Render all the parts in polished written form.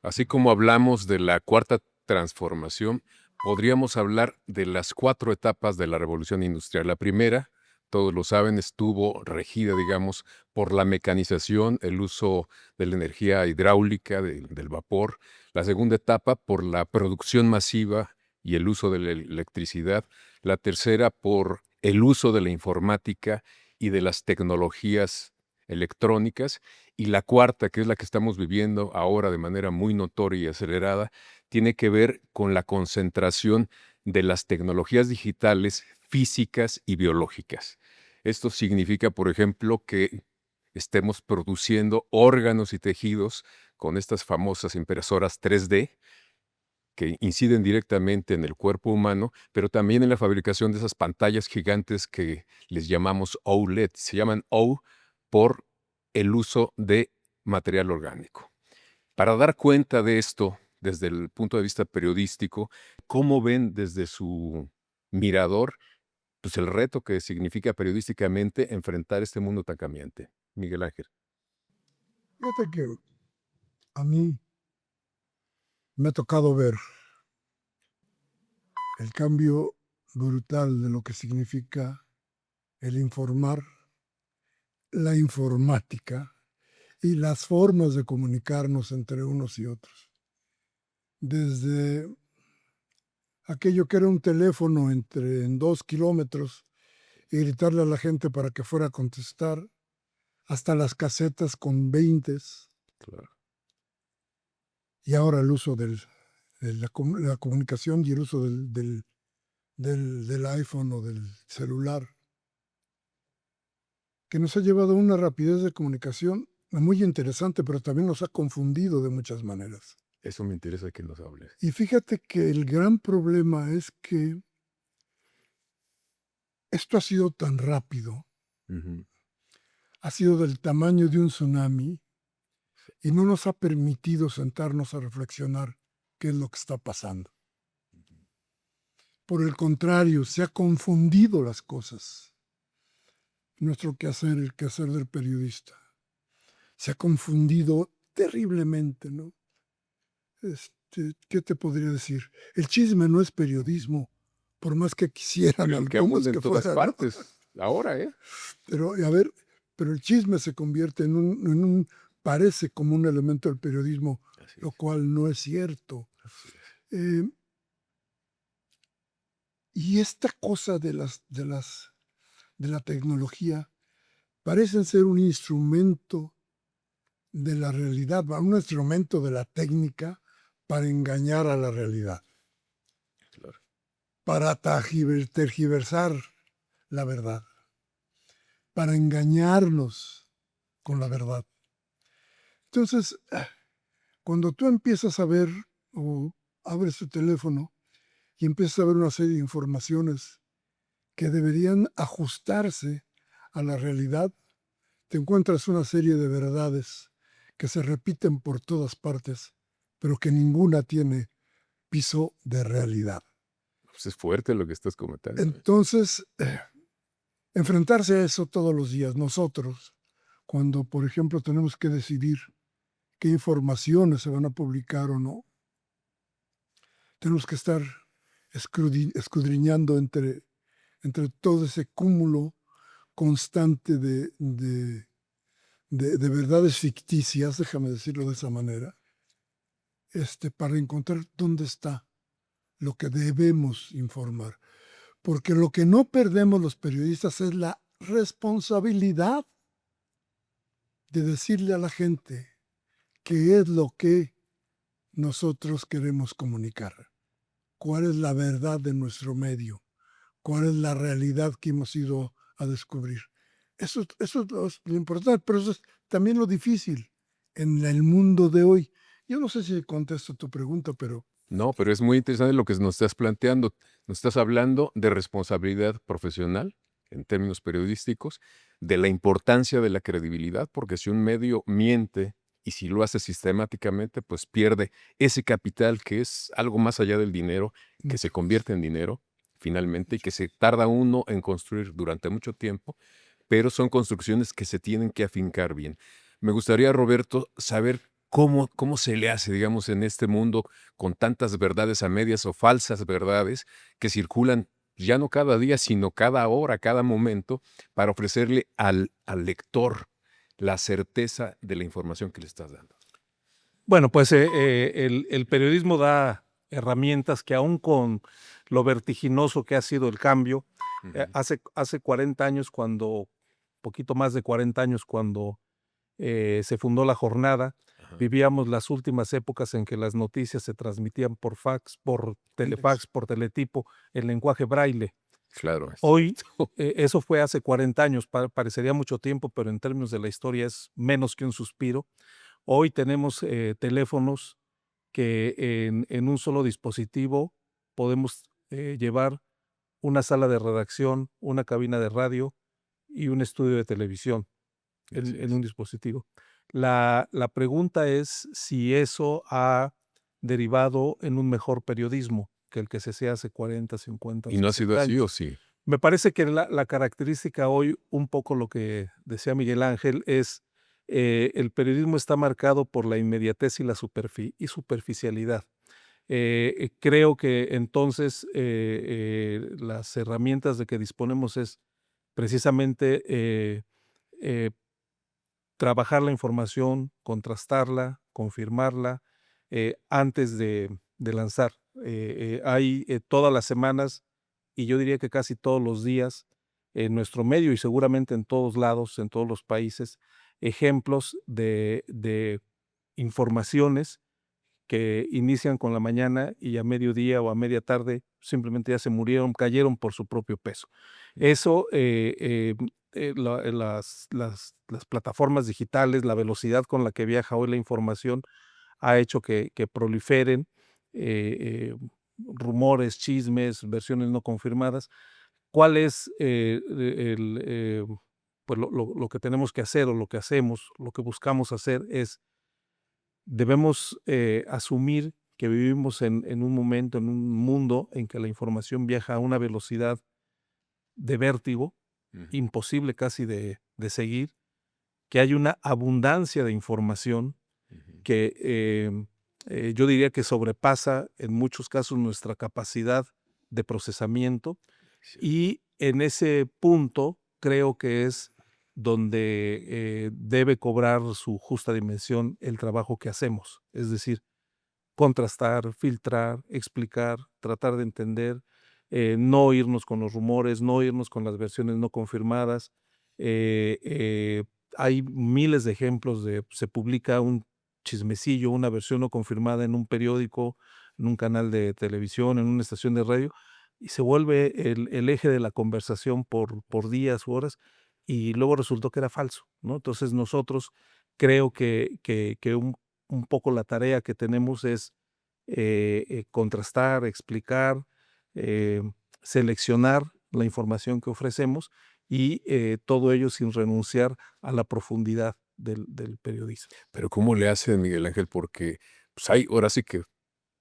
Así como hablamos de la cuarta transformación, podríamos hablar de las 4 etapas de la revolución industrial. La primera, todos lo saben, estuvo regida, digamos, por la mecanización, el uso de la energía hidráulica, del vapor. La segunda etapa, por la producción masiva y el uso de la electricidad. La tercera, por el uso de la informática y de las tecnologías electrónicas. Y la cuarta, que es la que estamos viviendo ahora de manera muy notoria y acelerada, tiene que ver con la concentración de las tecnologías digitales, físicas y biológicas. Esto significa, por ejemplo, que estemos produciendo órganos y tejidos con estas famosas impresoras 3D que inciden directamente en el cuerpo humano, pero también en la fabricación de esas pantallas gigantes que les llamamos OLED. Se llaman O por el uso de material orgánico. Para dar cuenta de esto desde el punto de vista periodístico, ¿cómo ven desde su mirador, pues, el reto que significa periodísticamente enfrentar este mundo tan cambiante? Miguel Ángel. Fíjate que a mí me ha tocado ver el cambio brutal de lo que significa el informar, la informática y las formas de comunicarnos entre unos y otros. Desde aquello que era un teléfono en 2 kilómetros y gritarle a la gente para que fuera a contestar, hasta las casetas con 20 Claro. y ahora el uso la comunicación y el uso del iPhone o del celular, que nos ha llevado a una rapidez de comunicación muy interesante, pero también nos ha confundido de muchas maneras. Eso me interesa que nos hables. Y fíjate que el gran problema es que esto ha sido tan rápido, Ujú. ha sido del tamaño de un tsunami y no nos ha permitido sentarnos a reflexionar qué es lo que está pasando. Por el contrario, se ha confundido las cosas. Nuestro quehacer, el quehacer del periodista, se ha confundido terriblemente, ¿no? ¿Qué te podría decir? El chisme no es periodismo, por más que quisieran Pero que algunos abunda en que todas fuera, ¿no? partes, ahora, ¿eh? Pero, a ver, pero el chisme se convierte parece como un elemento del periodismo, Así lo es, cual no es cierto. así es. Eh, y esta cosa de la tecnología parecen ser un instrumento de la realidad, un instrumento de la técnica para engañar a la realidad, Claro. para tergiversar la verdad, para engañarnos con la verdad. Entonces, cuando tú empiezas a ver o abres tu teléfono y empiezas a ver una serie de informaciones que deberían ajustarse a la realidad, te encuentras una serie de verdades que se repiten por todas partes, pero que ninguna tiene piso de realidad. Pues es fuerte lo que estás comentando, ¿eh? Entonces, enfrentarse a eso todos los días, nosotros, cuando, por ejemplo, tenemos que decidir qué informaciones se van a publicar o no, tenemos que estar escudriñando entre todo ese cúmulo constante de verdades ficticias, déjame decirlo de esa manera, para encontrar dónde está lo que debemos informar. Porque lo que no perdemos los periodistas es la responsabilidad de decirle a la gente qué es lo que nosotros queremos comunicar, cuál es la verdad de nuestro medio, cuál es la realidad que hemos ido a descubrir. Eso es lo importante, pero eso es también lo difícil en el mundo de hoy. Yo no sé si contesto tu pregunta, pero No, pero es muy interesante lo que nos estás planteando. Nos estás hablando de responsabilidad profesional en términos periodísticos, de la importancia de la credibilidad, porque si un medio miente y si lo hace sistemáticamente, pues pierde ese capital que es algo más allá del dinero, que se mucho más. convierte en dinero finalmente y que se tarda uno en construir durante mucho tiempo, pero son construcciones que se tienen que afincar bien. Me gustaría, Roberto, saber ¿Cómo se le hace, digamos, en este mundo con tantas verdades a medias o falsas verdades que circulan ya no cada día, sino cada hora, cada momento, para ofrecerle al lector la certeza de la información que le estás dando? Bueno, pues el periodismo da herramientas que aún con lo vertiginoso que ha sido el cambio, Ujú. hace 40 años poquito más de 40 años cuando se fundó La Jornada, Ajá. vivíamos las últimas épocas en que las noticias se transmitían por fax, por telefax, por teletipo, en lenguaje braille. Claro. Hoy, eso fue hace 40 años, parecería mucho tiempo, pero en términos de la historia es menos que un suspiro. Hoy tenemos teléfonos que en un solo dispositivo podemos llevar una sala de redacción, una cabina de radio y un estudio de televisión Así en es. un dispositivo. La pregunta es si eso ha derivado en un mejor periodismo que el que se hacía hace 40, 50 o ¿Y no ha sido 60 así o años. sí? Me parece que la característica hoy, un poco lo que decía Miguel Ángel, es el periodismo está marcado por la inmediatez y la superficialidad. Creo que entonces las herramientas de que disponemos es precisamente eh, trabajar la información, contrastarla, confirmarla antes de lanzar. Hay todas las semanas, y yo diría que casi todos los días, en nuestro medio y seguramente en todos lados, en todos los países, ejemplos de informaciones que inician con la mañana y a mediodía o a media tarde simplemente ya se murieron, cayeron por su propio peso. Eso, las plataformas digitales, la velocidad con la que viaja hoy la información ha hecho que proliferen rumores, chismes, versiones no confirmadas. ¿Cuál es pues lo que tenemos que hacer o lo que hacemos, lo que buscamos hacer es debemos asumir que vivimos en un momento, en un mundo en que la información viaja a una velocidad de vértigo, Ujú. imposible casi de seguir, que hay una abundancia de información Ujú. que yo diría que sobrepasa en muchos casos nuestra capacidad de procesamiento Cierto. y en ese punto creo que es donde debe cobrar su justa dimensión el trabajo que hacemos, es decir, contrastar, filtrar, explicar, tratar de entender, no irnos con los rumores, no irnos con las versiones no confirmadas. Hay miles de ejemplos de se publica un chismecillo, una versión no confirmada en un periódico, en un canal de televisión, en una estación de radio, y se vuelve el eje de la conversación por días u horas, y luego resultó que era falso, ¿no? Entonces nosotros creo que un poco la tarea que tenemos es contrastar, explicar, eh, seleccionar la información que ofrecemos y todo ello sin renunciar a la profundidad del periodismo. Pero ¿cómo le hacen, Miguel Ángel? Porque pues hay ahora sí que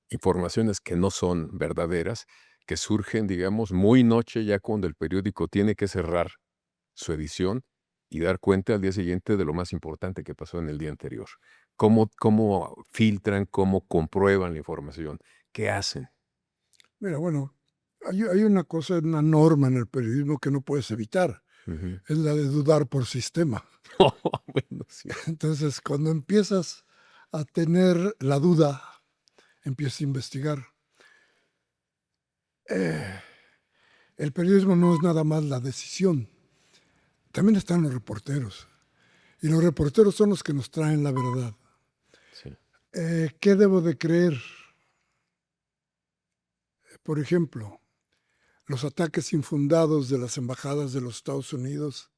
informaciones que no son verdaderas, que surgen, digamos, muy noche ya cuando el periódico tiene que cerrar su edición y dar cuenta al día siguiente de lo más importante que pasó en el día anterior. ¿Cómo filtran, cómo comprueban la información? ¿Qué hacen? Mira, bueno, hay una cosa, una norma en el periodismo que no puedes evitar, Ujú. es la de dudar por sistema. Bueno, sí. Entonces, cuando empiezas a tener la duda, empiezas a investigar. Eh, el periodismo no es nada más la decisión, también están los reporteros. Y los reporteros son los que nos traen la verdad. Sí. ¿Qué debo de creer? Por ejemplo, los ataques infundados de las embajadas de los Estados Unidos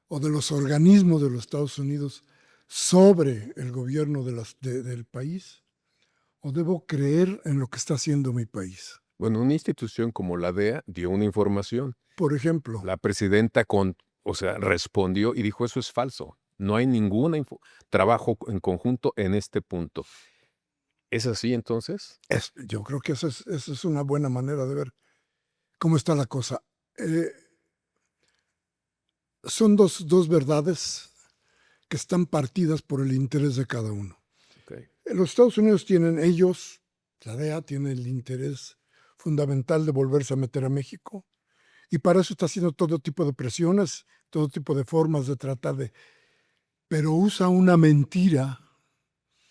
o de los organismos de los Estados Unidos sobre el gobierno del país, o debo creer en lo que está haciendo mi país. Bueno, una institución como la DEA dio una información. Por ejemplo, La presidenta o sea, respondió y dijo, eso es falso. No hay ningún trabajo en conjunto en este punto. ¿Es así entonces? yo creo que esa es una buena manera de ver cómo está la cosa. Son dos verdades que están partidas por el interés de cada uno. Ok. Los Estados Unidos tienen, ellos, la DEA tiene el interés fundamental de volverse a meter a México, y para eso está haciendo todo tipo de presiones, todo tipo de formas de tratar de, pero usa una mentira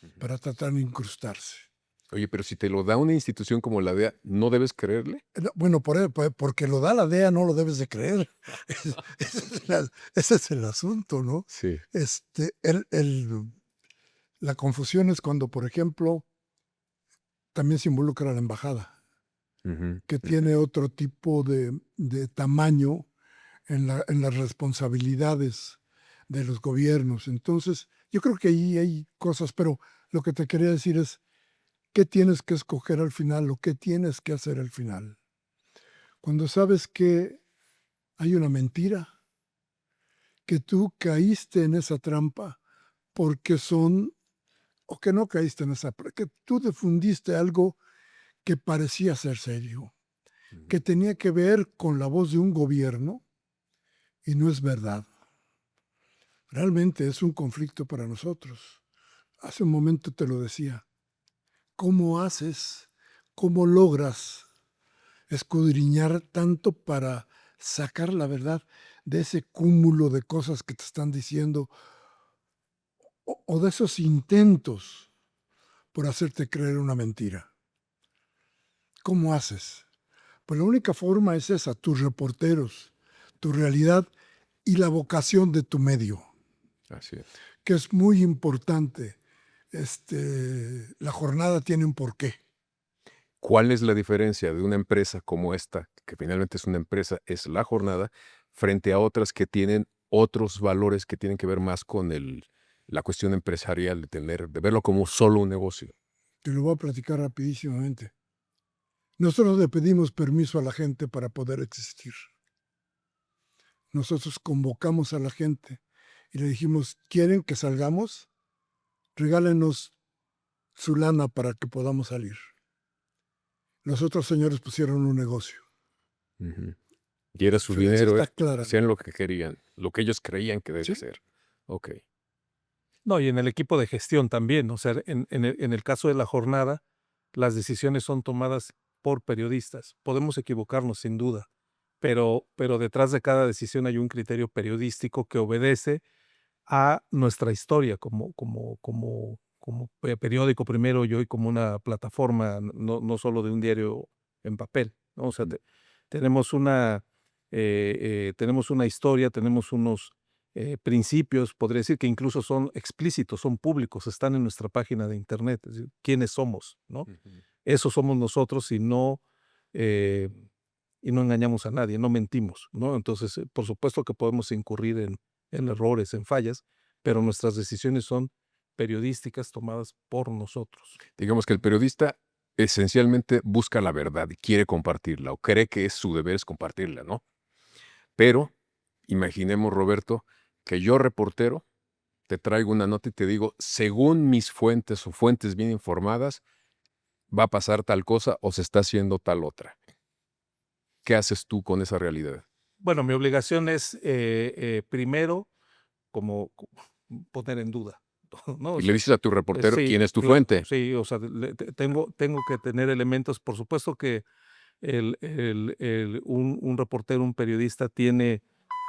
Ujú. para tratar de incrustarse. Oye, pero si te lo da una institución como la DEA, ¿no debes creerle? No, bueno, porque lo da la DEA no lo debes de creer. Ese es el asunto, ¿no? Sí. La confusión es cuando, por ejemplo, también se involucra la embajada, Ujú. que tiene otro tipo de tamaño en las responsabilidades de los gobiernos. Entonces, yo creo que ahí hay cosas, pero lo que te quería decir es, ¿qué tienes que escoger al final o qué tienes que hacer al final? Cuando sabes que hay una mentira, que tú caíste en esa trampa porque son, o que no caíste en esa, que tú difundiste algo que parecía ser serio, que Ujú. tenía que ver con la voz de un gobierno y no es verdad. Realmente es un conflicto para nosotros. Hace un momento te lo decía. ¿Cómo haces, cómo logras escudriñar tanto para sacar la verdad de ese cúmulo de cosas que te están diciendo o de esos intentos por hacerte creer una mentira? ¿Cómo haces? Pues la única forma es esa, tus reporteros, tu realidad y la vocación de tu medio, Así es. que es muy importante. La jornada tiene un porqué. ¿Cuál es la diferencia de una empresa como esta, que finalmente es una empresa, es La Jornada, frente a otras que tienen otros valores que tienen que ver más con la cuestión empresarial, de verlo como solo un negocio? Te lo voy a platicar rapidísimamente. Nosotros le pedimos permiso a la gente para poder existir. Nosotros convocamos a la gente y le dijimos, ¿quieren que salgamos? Regálenos su lana para que podamos salir. Los otros señores pusieron un negocio. Ujú. Y era su Se dinero, está clara. hacían lo que querían, lo que ellos creían que debía ¿Sí? ser. Ok. No, y en el equipo de gestión también, o sea, en el caso de La Jornada, las decisiones son tomadas por periodistas. Podemos equivocarnos sin duda, pero detrás de cada decisión hay un criterio periodístico que obedece a nuestra historia como periódico primero y hoy como una plataforma, no solo de un diario en papel, ¿no? O sea, Mm. tenemos una historia, tenemos unos principios, podría decir que incluso son explícitos, son públicos, están en nuestra página de internet, es decir, quiénes somos, ¿no? Ujú. Eso somos nosotros eh, y no engañamos a nadie, no mentimos, ¿no? Entonces, por supuesto que podemos incurrir en errores, en fallas, pero nuestras decisiones son periodísticas tomadas por nosotros. Digamos que el periodista esencialmente busca la verdad y quiere compartirla, o cree que es su deber es compartirla, ¿no? Pero imaginemos, Roberto, que yo, reportero, te traigo una nota y te digo, según mis fuentes o fuentes bien informadas, va a pasar tal cosa o se está haciendo tal otra. ¿Qué haces tú con esa realidad? Bueno, mi obligación es, primero, como poner en duda, ¿no? O Y le sea, dices a tu reportero sí, quién es tu fuente. sí, o sea, tengo que tener elementos, por supuesto que un reportero, un periodista tiene,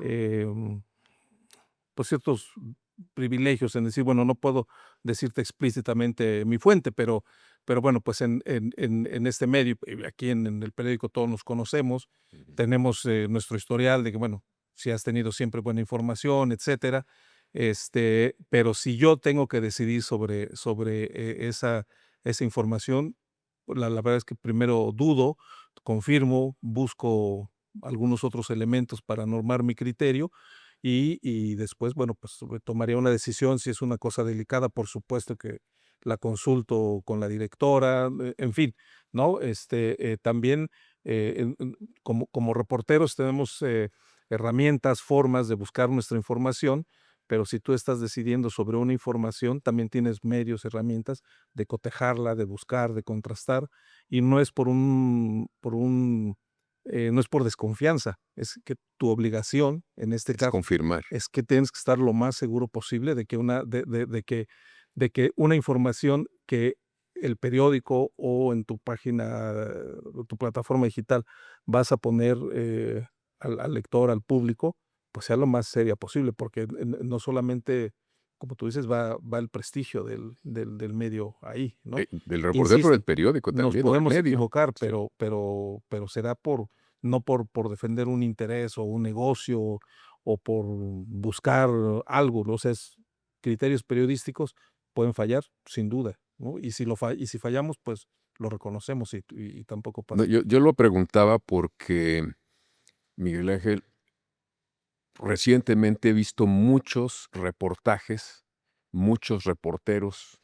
em, pues, ciertos privilegios en decir, bueno, no puedo decirte explícitamente mi fuente, pero bueno, pues en este medio, aquí en el periódico todos nos conocemos, Ujú. tenemos nuestro historial de que, bueno, si has tenido siempre buena información, etcétera. Pero si yo tengo que decidir sobre esa información, pues, la verdad es que primero dudo, confirmo, busco algunos otros elementos para normar mi criterio y después, bueno, pues tomaría una decisión. Si es una cosa delicada, por supuesto que la consulto con la directora, en fin, ¿no? También como reporteros tenemos herramientas, formas de buscar nuestra información, pero si tú estás decidiendo sobre una información, también tienes medios, herramientas de cotejarla, de buscar, de contrastar, y no es por un no es por desconfianza, es que tu obligación, en este Es caso, confirmar. es que tienes que estar lo más seguro posible de que una información que el periódico o en tu página, o tu plataforma digital vas a poner, al lector, al público, pues sea lo más seria posible, porque no solamente, como tú dices, va el prestigio del medio ahí, ¿no? Del reportero del Insisto, periódico nos también, o del podemos medio. equivocar, Sí. pero será no por defender un interés o un negocio o por buscar algo, ¿no? O sea, criterios periodísticos pueden fallar, sin duda, ¿no? Y si fallamos, pues lo reconocemos y tampoco No, pasa. yo lo preguntaba porque, Miguel Ángel, recientemente he visto muchos reportajes, muchos reporteros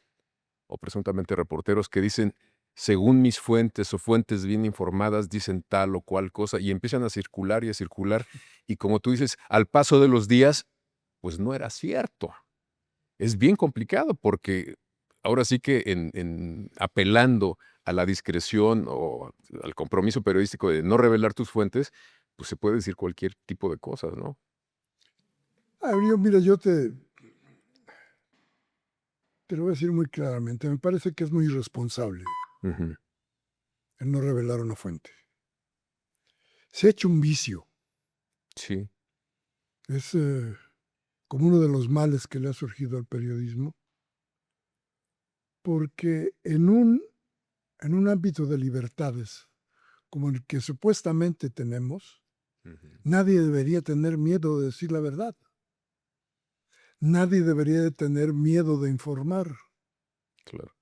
o presuntamente reporteros que dicen, según mis fuentes o fuentes bien informadas, dicen tal o cual cosa y empiezan a circular y a circular. Y como tú dices, al paso de los días, pues no era cierto. Es bien complicado porque ahora sí que apelando a la discreción o al compromiso periodístico de no revelar tus fuentes, pues se puede decir cualquier tipo de cosas, ¿no? Mira, te lo voy a decir muy claramente. Me parece que es muy irresponsable Ujú. el no revelar una fuente. Se ha hecho un vicio. Sí. Es como uno de los males que le ha surgido al periodismo, porque en un ámbito de libertades como el que supuestamente tenemos, Ujú. nadie debería tener miedo de decir la verdad. Nadie debería de tener miedo de informar. Claro.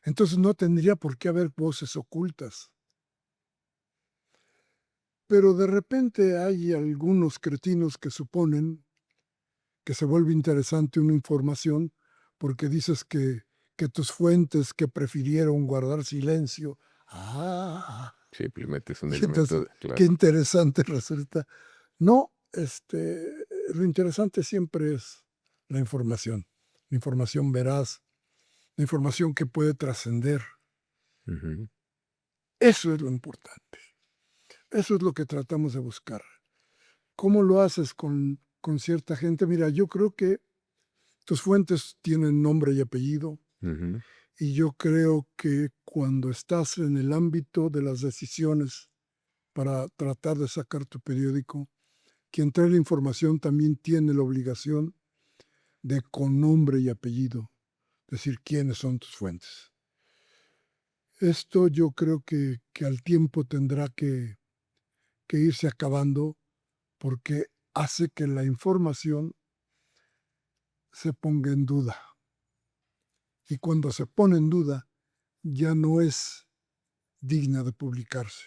Entonces no tendría por qué haber voces ocultas. Pero de repente hay algunos cretinos que suponen que se vuelve interesante una información porque dices que tus fuentes que prefirieron guardar silencio. Ah, Simplemente es un y entonces, elemento, qué claro. interesante resulta. No, lo interesante siempre es la información veraz, la información que puede trascender. Ujú. Eso es lo importante. Eso es lo que tratamos de buscar. ¿Cómo lo haces con cierta gente? Mira, yo creo que tus fuentes tienen nombre y apellido Ujú. y yo creo que cuando estás en el ámbito de las decisiones para tratar de sacar tu periódico, quien trae la información también tiene la obligación de con nombre y apellido decir quiénes son tus fuentes. Esto yo creo que al tiempo tendrá que irse acabando porque hace que la información se ponga en duda. Y cuando se pone en duda, ya no es digna de publicarse.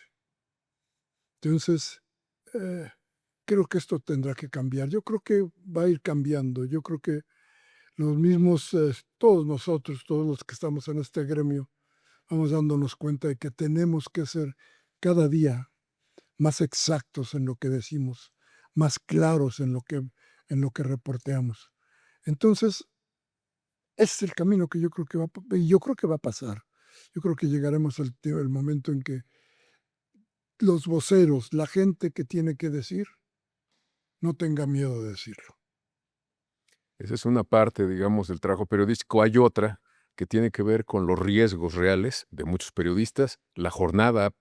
Entonces, eh, creo que esto tendrá que cambiar. Yo creo que va a ir cambiando. Yo creo que los mismos, todos nosotros, todos los que estamos en este gremio, vamos dándonos cuenta de que tenemos que ser cada día más exactos en lo que decimos, más claros en lo que reporteamos. Entonces, ese es el camino que yo creo que y yo creo que va a pasar. Yo creo que llegaremos al momento en que los voceros, la gente que tiene que decir, no tenga miedo de decirlo. Esa es una parte, digamos, del trabajo periodístico. Hay otra que tiene que ver con los riesgos reales de muchos periodistas. La jornada,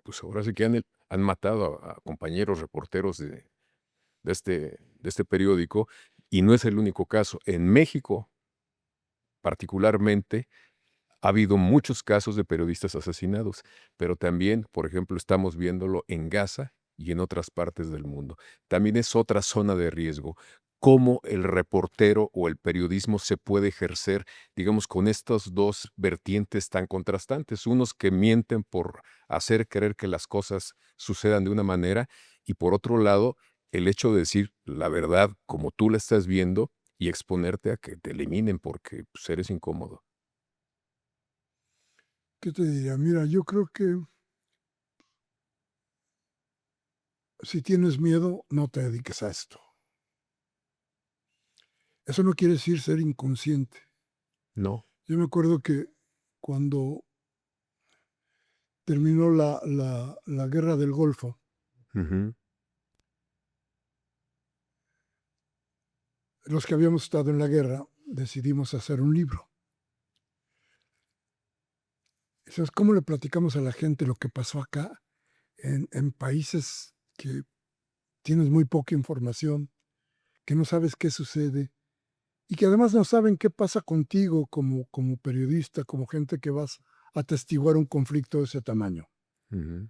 pues ahora sí que han matado a compañeros reporteros de este periódico y no es el único caso. En México, particularmente, ha habido muchos casos de periodistas asesinados, pero también, por ejemplo, estamos viéndolo en Gaza y en otras partes del mundo. También es otra zona de riesgo. Cómo el reportero o el periodismo se puede ejercer, digamos, con estas dos vertientes tan contrastantes. Unos que mienten por hacer creer que las cosas sucedan de una manera y por otro lado, el hecho de decir la verdad como tú la estás viendo y exponerte a que te eliminen porque pues, eres incómodo. ¿Qué te diría? Mira, yo creo que si tienes miedo, no te dediques a esto. Eso no quiere decir ser inconsciente. No. Yo me acuerdo que cuando terminó la guerra del Golfo. Ujú. Los que habíamos estado en la guerra decidimos hacer un libro. ¿Sabes cómo le platicamos a la gente lo que pasó acá en países que tienes muy poca información, que no sabes qué sucede y que además no saben qué pasa contigo como periodista, como gente que vas a atestiguar un conflicto de ese tamaño? Ujú.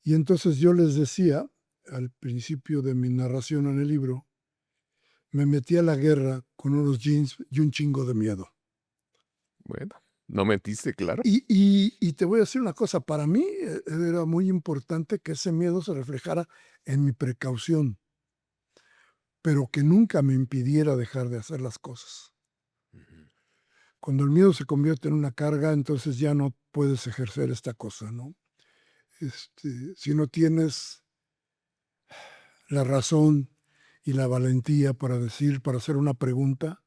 Y entonces yo les decía, al principio de mi narración en el libro, me metí a la guerra con unos jeans y un chingo de miedo. Bueno, no mentiste, claro. Y te voy a decir una cosa, para mí era muy importante que ese miedo se reflejara en mi precaución, pero que nunca me impidiera dejar de hacer las cosas. Ujú. Cuando el miedo se convierte en una carga, entonces ya no puedes ejercer esta cosa, ¿no? Si no tienes la razón y la valentía para decir, para hacer una pregunta,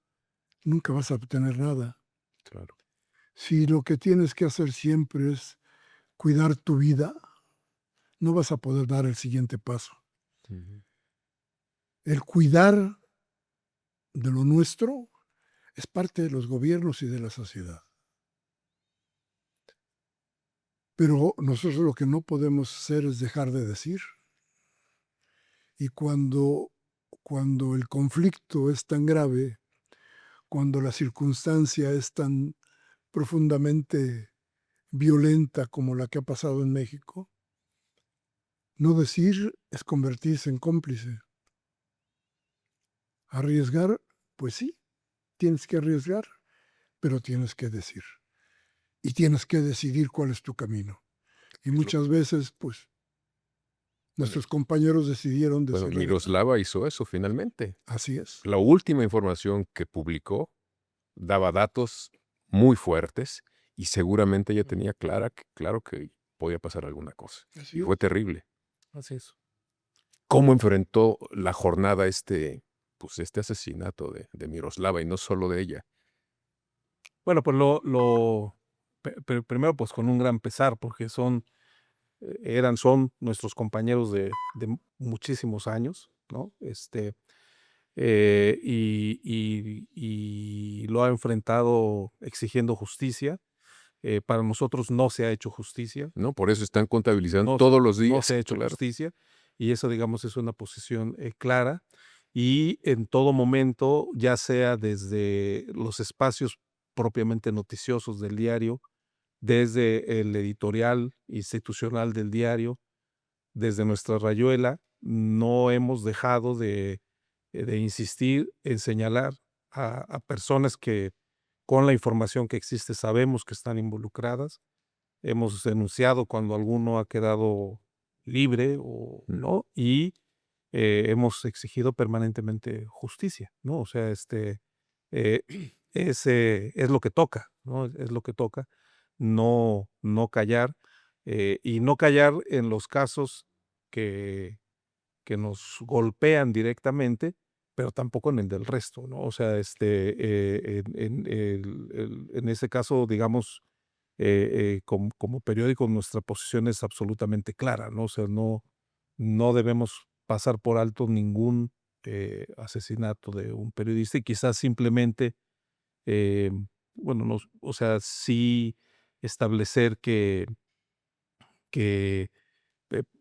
nunca vas a obtener nada. Claro. Si lo que tienes que hacer siempre es cuidar tu vida, no vas a poder dar el siguiente paso. Ujú. El cuidar de lo nuestro es parte de los gobiernos y de la sociedad. Pero nosotros lo que no podemos hacer es dejar de decir. Y cuando el conflicto es tan grave, cuando la circunstancia es tan profundamente violenta como la que ha pasado en México, no decir es convertirse en cómplice. Arriesgar, pues sí, tienes que arriesgar, pero tienes que decir. Y tienes que decidir cuál es tu camino. Y Es lo- muchas veces, pues, Bueno, nuestros compañeros decidieron bueno, decirle, Miroslava hizo eso finalmente. así es. La última información que publicó daba datos muy fuertes y seguramente ella tenía claro que podía pasar alguna cosa. Así Y es. fue terrible. Así es. ¿Cómo enfrentó la jornada este asesinato de Miroslava y no solo de ella? Bueno, pues primero pues con un gran pesar, porque son nuestros compañeros de muchísimos años, ¿no? Y lo ha enfrentado exigiendo justicia. Para nosotros no se ha hecho justicia, ¿No? Por eso están contabilizando no, todos los no días, se ha hecho claro. justicia, y eso, digamos, es una posición clara. Y en todo momento, ya sea desde los espacios propiamente noticiosos del diario, desde el editorial institucional del diario, desde nuestra rayuela, no hemos dejado de insistir en señalar a personas que con la información que existe sabemos que están involucradas. Hemos denunciado cuando alguno ha quedado libre o Mm. no, y hemos exigido permanentemente justicia, ¿no? O sea, eh, es lo que toca, ¿no? Es lo que toca, no callar, y no callar en los casos que nos golpean directamente, pero tampoco en el del resto, ¿no? O sea, en ese caso, digamos, como periódico, nuestra posición es absolutamente clara, ¿no? O sea, no debemos pasar por alto ningún asesinato de un periodista y quizás simplemente, eh, bueno, o sea, sí establecer que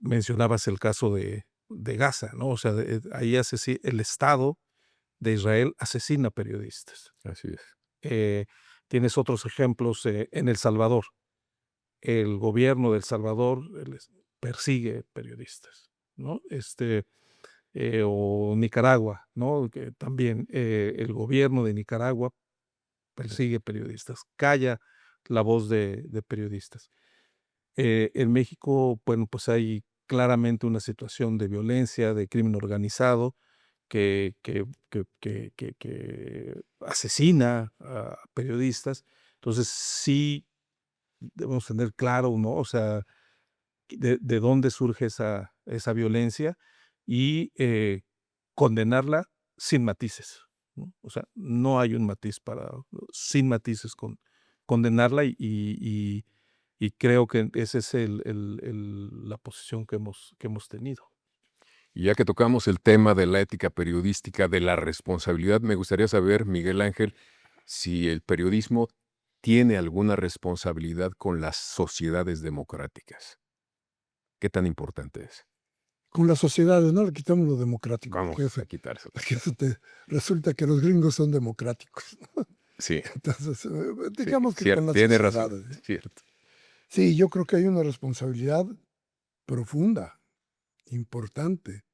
mencionabas el caso de Gaza, ¿no? O sea, ahí el Estado de Israel asesina periodistas. Así es. Eh, Tienes otros ejemplos en El Salvador. El gobierno de El Salvador persigue periodistas, ¿no? O Nicaragua, ¿no? Que también el gobierno de Nicaragua persigue periodistas, calla la voz de periodistas. En México, bueno, pues hay claramente una situación de violencia, de crimen organizado, que asesina a periodistas. Entonces, sí debemos tener claro, ¿no? O sea, de dónde surge esa violencia y condenarla sin matices, ¿no? O sea, no hay un matiz sin matices condenarla Y creo que esa es la posición que hemos tenido. Y ya que tocamos el tema de la ética periodística, de la responsabilidad, me gustaría saber, Miguel Ángel, si el periodismo tiene alguna responsabilidad con las sociedades democráticas. ¿Qué tan importante es? Con las sociedades, no le quitamos lo democrático, Vamos jefe. a quitárselo. Resulta que los gringos son democráticos. Sí, Entonces, sí, digamos que cierto, con las tiene razón, sociedades. cierto. Sí, yo creo que hay una responsabilidad profunda, importante.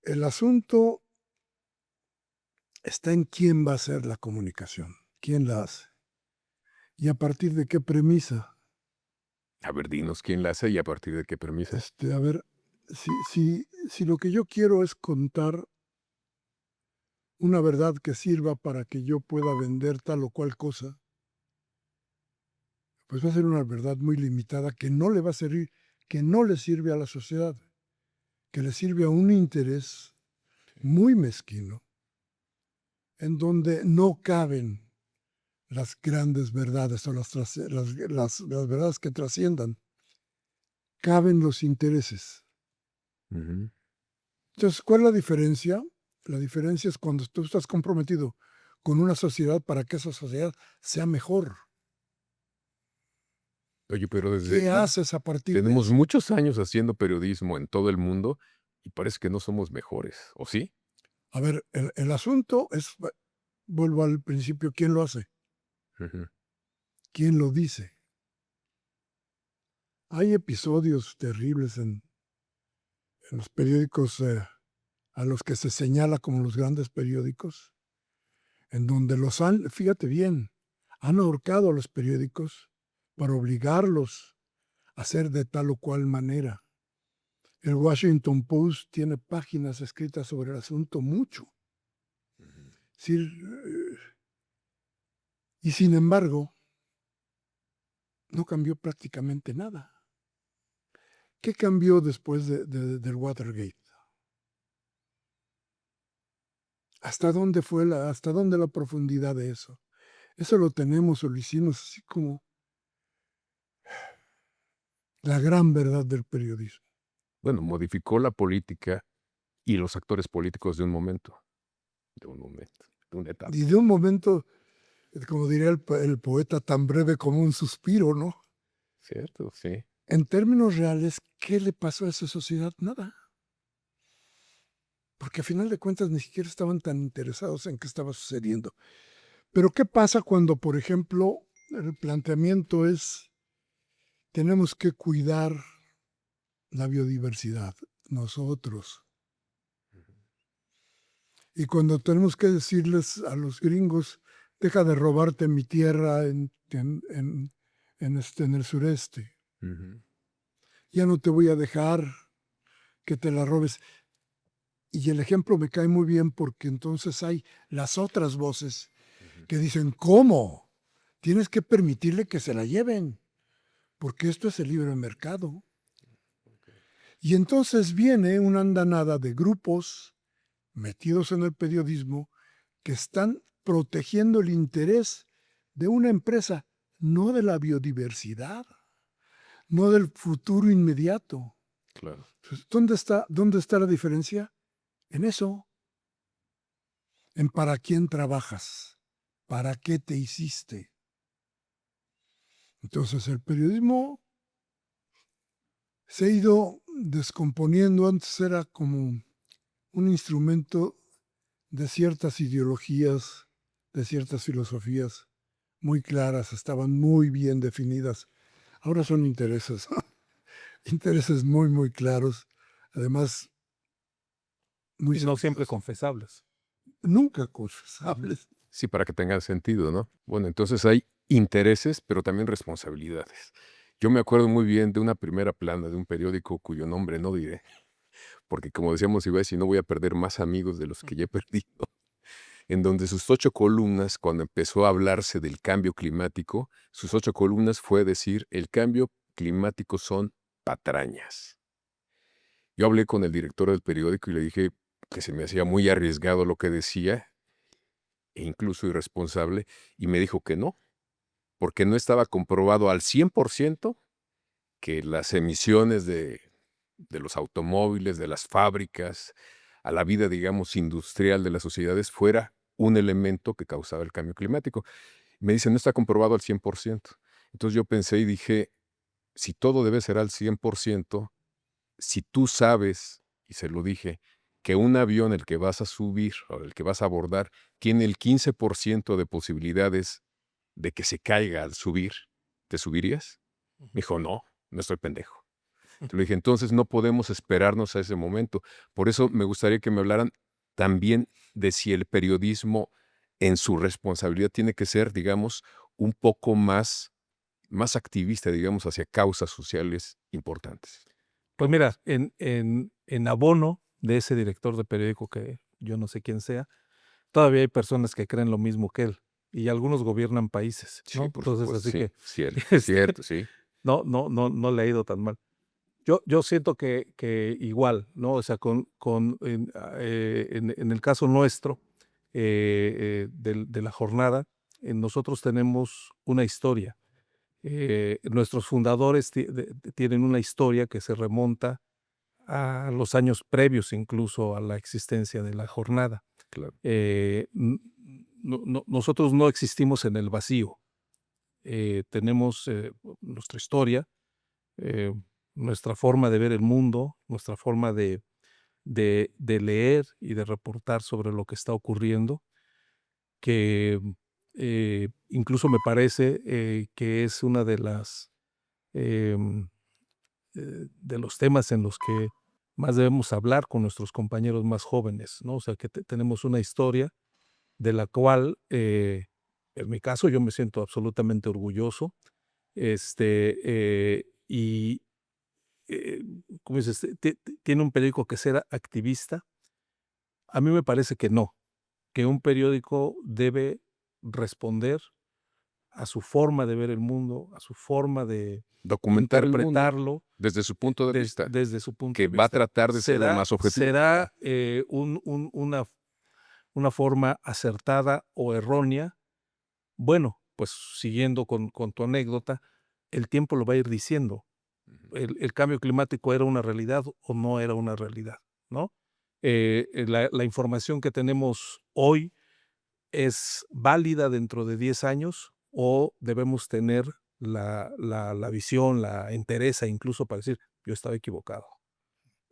El asunto está en quién va a hacer la comunicación, quién la hace y a partir de qué premisa. A ver, dinos quién la hace y a partir de qué premisa. A ver, si lo que yo quiero es contar una verdad que sirva para que yo pueda vender tal o cual cosa, pues va a ser una verdad muy limitada que no le va a servir, que no le sirve a la sociedad, que le sirve a un interés muy mezquino, en donde no caben las grandes verdades o las verdades que trasciendan, caben los intereses. Ujú. Entonces, ¿cuál es la diferencia? La diferencia es cuando tú estás comprometido con una sociedad para que esa sociedad sea mejor. Oye, pero ¿Qué haces a partir de tenemos eso? muchos años haciendo periodismo en todo el mundo y parece que no somos mejores, ¿o sí? A ver, el asunto es, vuelvo al principio, ¿quién lo hace? Ujú. ¿Quién lo dice? Hay episodios terribles en los periódicos a los que se señala como los grandes periódicos, en donde fíjate bien, han ahorcado a los periódicos para obligarlos a hacer de tal o cual manera. El Washington Post tiene páginas escritas sobre el asunto mucho. Ujú. Sí, y sin embargo, no cambió prácticamente nada. ¿Qué cambió después del Watergate? ¿Hasta dónde la profundidad de eso? Eso lo tenemos o lo hicimos así como la gran verdad del periodismo. Bueno, modificó la política y los actores políticos de una etapa. Y de un momento, como diría el poeta, tan breve como un suspiro, ¿no? ¿Cierto? Sí. En términos reales, ¿qué le pasó a esa sociedad? Nada. Porque a final de cuentas ni siquiera estaban tan interesados en qué estaba sucediendo. Pero ¿qué pasa cuando, por ejemplo, el planteamiento es, tenemos que cuidar la biodiversidad, nosotros? Y cuando tenemos que decirles a los gringos, deja de robarte mi tierra en el sureste, Ujú. ya no te voy a dejar que te la robes. Y el ejemplo me cae muy bien porque entonces hay las otras voces Ujú. que dicen, ¿cómo? Tienes que permitirle que se la lleven, porque esto es el libre mercado. Ok. Y entonces viene una andanada de grupos metidos en el periodismo que están protegiendo el interés de una empresa, no de la biodiversidad, no del futuro inmediato. Claro. Pues, dónde está la diferencia? En eso, en para quién trabajas, para qué te hiciste. Entonces el periodismo se ha ido descomponiendo. Antes era como un instrumento de ciertas ideologías, de ciertas filosofías muy claras, estaban muy bien definidas. Ahora son intereses, intereses muy, muy claros, además muy Y no siempre sólidos, confesables. nunca confesables. Sí, para que tenga sentido, ¿no? Bueno, entonces hay intereses, pero también responsabilidades. Yo me acuerdo muy bien de una primera plana de un periódico cuyo nombre no diré, porque como decíamos, iba a decir, no voy a perder más amigos de los que ya he perdido, en donde sus 8 columnas, cuando empezó a hablarse del cambio climático, sus 8 columnas fue decir, el cambio climático son patrañas. Yo hablé con el director del periódico y le dije que se me hacía muy arriesgado lo que decía, e incluso irresponsable, y me dijo que no, porque no estaba comprobado al 100% que las emisiones de los automóviles, de las fábricas, a la vida, digamos, industrial de las sociedades fuera un elemento que causaba el cambio climático. Me dice, no está comprobado al 100%. Entonces yo pensé y dije, si todo debe ser al 100%, si tú sabes, y se lo dije, que un avión el que vas a subir o el que vas a abordar tiene el 15% de posibilidades de que se caiga al subir, ¿te subirías? Me dijo, no, no estoy pendejo. Entonces le dije, entonces no podemos esperarnos a ese momento. Por eso me gustaría que me hablaran también de si el periodismo en su responsabilidad tiene que ser, digamos, un poco más activista, digamos, hacia causas sociales importantes. Pues mira, en abono de ese director de periódico que yo no sé quién sea, todavía hay personas que creen lo mismo que él y algunos gobiernan países, Sí, ¿no? por Entonces, supuesto, así sí, que cierto, este, cierto, sí. no le ha ido tan mal. Yo siento que igual, ¿no? O sea, en el caso nuestro de la jornada, nosotros tenemos una historia. Nuestros fundadores tienen una historia que se remonta a los años previos incluso a la existencia de la jornada. Claro. Nosotros no existimos en el vacío. Tenemos nuestra historia, eh, nuestra forma de ver el mundo, nuestra forma de leer y de reportar sobre lo que está ocurriendo, que incluso me parece que es una de las de los temas en los que más debemos hablar con nuestros compañeros más jóvenes, ¿no? O sea, que tenemos una historia de la cual, en mi caso, yo me siento absolutamente orgulloso, y, eh, como dices, ¿tiene un periódico que ser activista? A mí me parece que no, que un periódico debe responder a su forma de ver el mundo, a su forma de Documentar el mundo interpretarlo, desde su punto de vista, desde su punto que de va a vista. tratar de ser el ¿Será más objetivo. será, una forma acertada o errónea? Bueno, pues siguiendo con tu anécdota, el tiempo lo va a ir diciendo. Ujú. El cambio climático era una realidad o no era una realidad, ¿no? La información que tenemos hoy es válida dentro de 10 años o debemos tener la visión, la entereza incluso para decir, yo estaba equivocado.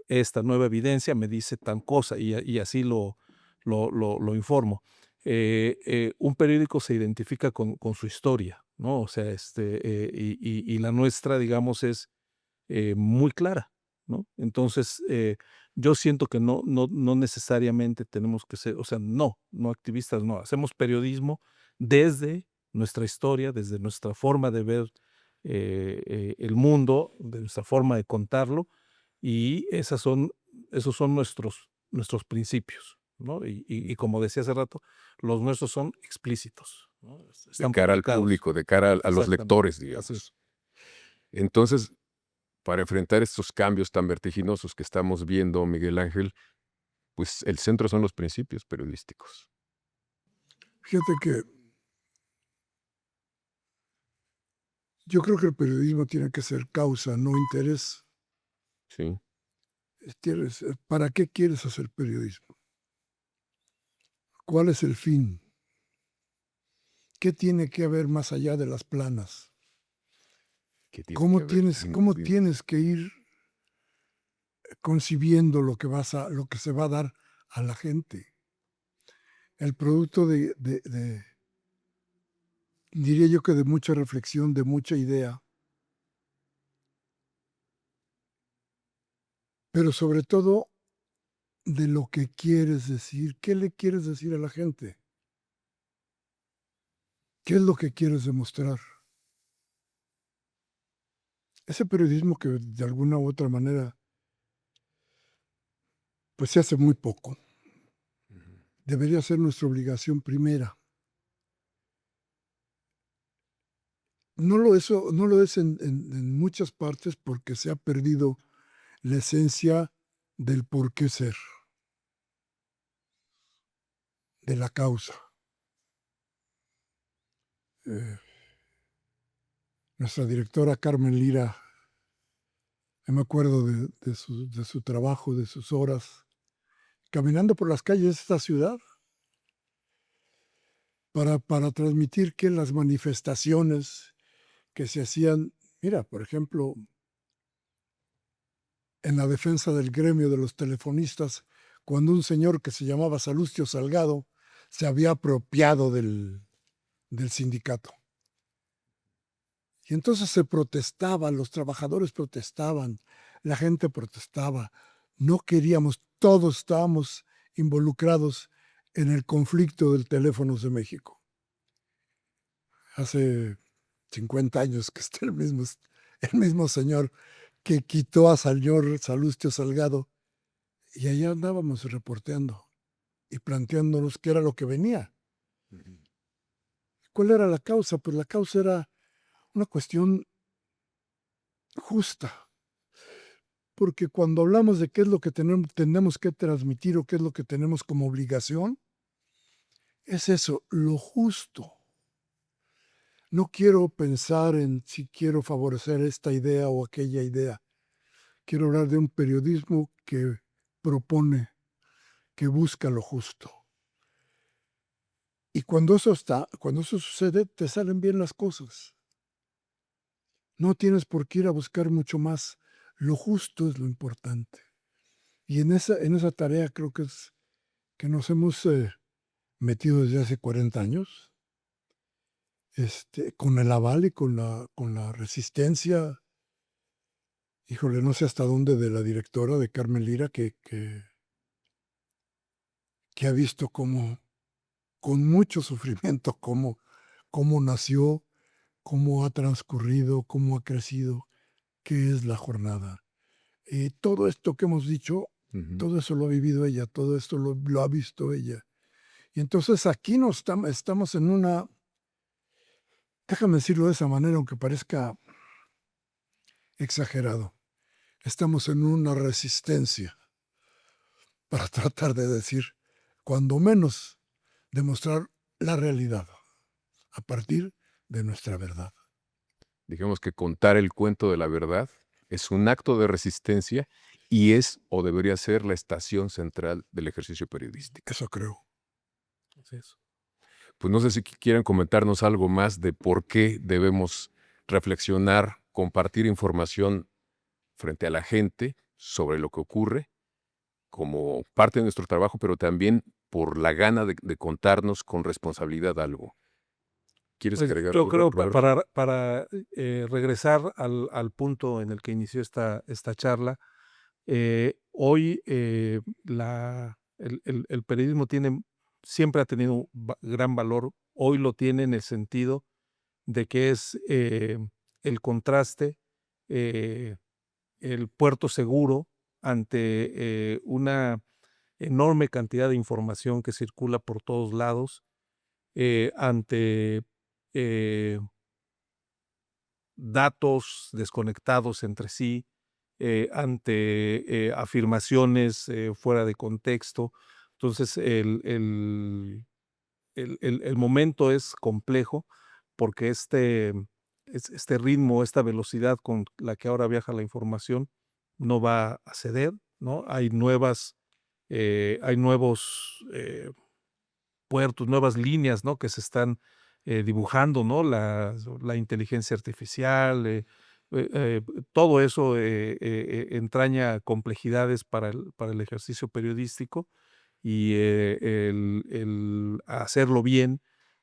Esta nueva evidencia me dice tan cosa y así lo informo. Un periódico se identifica con su historia, ¿no? O sea, y la nuestra, digamos, es muy clara, ¿no? Entonces, yo siento que no necesariamente tenemos que ser, o sea, no activistas, no, hacemos periodismo desde nuestra historia, desde nuestra forma de ver el mundo, de nuestra forma de contarlo, y esos son nuestros principios, ¿no? Y como decía hace rato, los nuestros son explícitos, ¿no? De Están cara al publicados. público, de cara a los Exactamente, lectores, así es. digamos. Entonces, para enfrentar estos cambios tan vertiginosos que estamos viendo, Miguel Ángel, pues el centro son los principios periodísticos. Fíjate que yo creo que el periodismo tiene que ser causa, no interés. Sí, ¿Para qué quieres hacer periodismo? ¿Cuál es el fin? ¿Qué tiene que haber más allá de las planas? ¿qué tiene que ver? ¿Cómo tienes que ir concibiendo lo que se va a dar a la gente? El producto diría yo que de mucha reflexión, de mucha idea, pero sobre todo de lo que quieres decir. ¿Qué le quieres decir a la gente? ¿Qué es lo que quieres demostrar? Ese periodismo que de alguna u otra manera pues se hace muy poco, Ujú. debería ser nuestra obligación primera. No lo es en muchas partes porque se ha perdido la esencia del por qué ser, de la causa. Eh, nuestra directora Carmen Lira, yo me acuerdo de su trabajo, de sus horas, caminando por las calles de esta ciudad para transmitir que las manifestaciones que se hacían, mira, por ejemplo, en la defensa del gremio de los telefonistas, cuando un señor que se llamaba Salustio Salgado se había apropiado del sindicato. Y entonces se protestaba, los trabajadores protestaban, la gente protestaba. No queríamos, todos estábamos involucrados en el conflicto del Teléfonos de México. Hace 50 años que está el mismo señor que quitó a señor Salustio Salgado, y allá andábamos reporteando y planteándonos qué era lo que venía. ¿Cuál era la causa? Pues la causa era una cuestión justa, porque cuando hablamos de qué es lo que tenemos que transmitir o qué es lo que tenemos como obligación, es eso, lo justo. No quiero pensar en si quiero favorecer esta idea o aquella idea. Quiero hablar de un periodismo que propone, que busca lo justo. Y cuando eso sucede, te salen bien las cosas. No tienes por qué ir a buscar mucho más. Lo justo es lo importante. Y en esa tarea creo que nos hemos metido desde hace 40 años, con el aval y con la resistencia, híjole, no sé hasta dónde, de la directora, de Carmen Lira, que ha visto cómo, con mucho sufrimiento, cómo nació, cómo ha transcurrido, cómo ha crecido, qué es la jornada. Todo esto que hemos dicho, todo eso lo ha vivido ella, todo esto lo ha visto ella. Y entonces aquí estamos en una, déjame decirlo de esa manera, aunque parezca exagerado, estamos en una resistencia para tratar de decir, cuando menos, demostrar la realidad a partir de nuestra verdad. Digamos que contar el cuento de la verdad es un acto de resistencia y es o debería ser la estación central del ejercicio periodístico. Eso creo. Así es. Pues no sé si quieran comentarnos algo más de por qué debemos reflexionar, compartir información frente a la gente sobre lo que ocurre como parte de nuestro trabajo, pero también por la gana de contarnos con responsabilidad algo. ¿Quieres Pues agregar yo algo, creo Roberto? para regresar al punto en el que inició esta charla, hoy el periodismo siempre ha tenido gran valor. Hoy lo tiene en el sentido de que es el contraste, eh, el puerto seguro ante una enorme cantidad de información que circula por todos lados, ante datos desconectados entre sí, ante afirmaciones fuera de contexto. Entonces, el momento es complejo porque este ritmo, esta velocidad con la que ahora viaja la información no va a ceder, ¿no? Hay nuevos puertos, nuevas líneas, ¿no? Que se están dibujando, ¿no? La inteligencia artificial, todo eso entraña complejidades para el ejercicio periodístico y el hacerlo bien,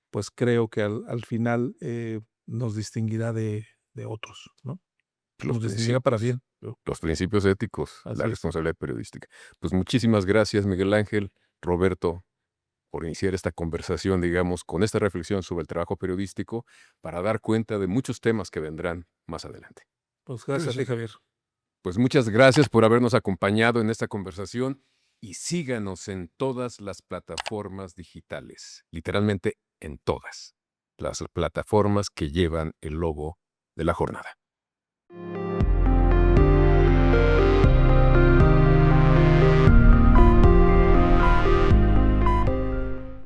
pues creo que al final nos distinguirá de otros, ¿no? Los Nos distinguirá para principios, bien. ¿No? los principios éticos, la Así es. responsabilidad periodística. Pues muchísimas gracias, Miguel Ángel, Roberto, por iniciar esta conversación, digamos, con esta reflexión sobre el trabajo periodístico para dar cuenta de muchos temas que vendrán más adelante. Pues gracias a ti, Javier. Pues muchas gracias por habernos acompañado en esta conversación y síganos en todas las plataformas digitales, literalmente en todas las plataformas que llevan el logo de la jornada.